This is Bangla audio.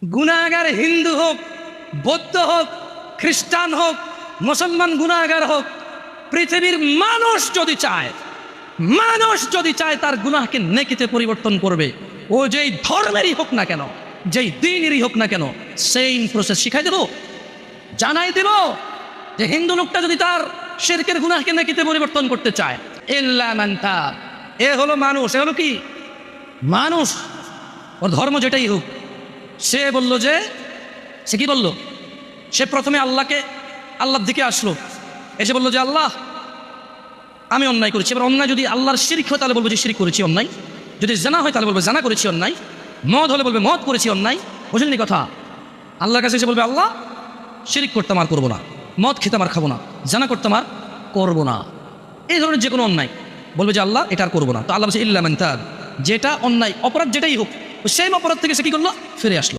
গুনাহগার হিন্দু হোক, বৌদ্ধ হোক, খ্রিস্টান হোক, মুসলমান গুনাহগার হোক, পৃথিবীর মানুষ যদি চায় তার গুনাহকে নেকিতে পরিবর্তন করবে। ও যেই ধর্মেরই হোক না কেন, যেই দিনেরই হোক না কেন, সেম প্রসেস শিখাই দেব, জানাই দেব যে হিন্দু লোকটা যদি তার শিরকের গুনাহকে নেকিতে পরিবর্তন করতে চায়, ইল্লা মান তাব, এ হলো মানুষ, এ হলো কি মানুষ, ওর ধর্ম যেটাই হোক। সে বলল যে সে কি বলল, সে প্রথমে আল্লাহর দিকে আসলো, এসে বলল যে আল্লাহ আমি অন্যায় করেছি। এবার অন্যায় যদি আল্লাহর শিরক হয় তাহলে বলবো যে শিরক করেছি অন্যায়, যদি জানা হয় তাহলে বলবো জানা করেছি অন্যায়, মদ হলে বলবে মদ করেছি অন্যায়। বুঝলেন কথা? আল্লাহর কাছে এসে বলবে আল্লাহ শিরক করতাম আর করবো না, মদ খেতাম আর খাবো না, জানা করতাম আর করবো না, এই ধরনের যে কোনো অন্যায় বলবে যে আল্লাহ এটা আর করবো না। তো আল্লাহ বলছে ইল্লা মান তাব, যেটা অন্যায় অপরাধ যেটাই হোক, সেই অপরাধ থেকে সে কি করলো, ফিরে আসলো।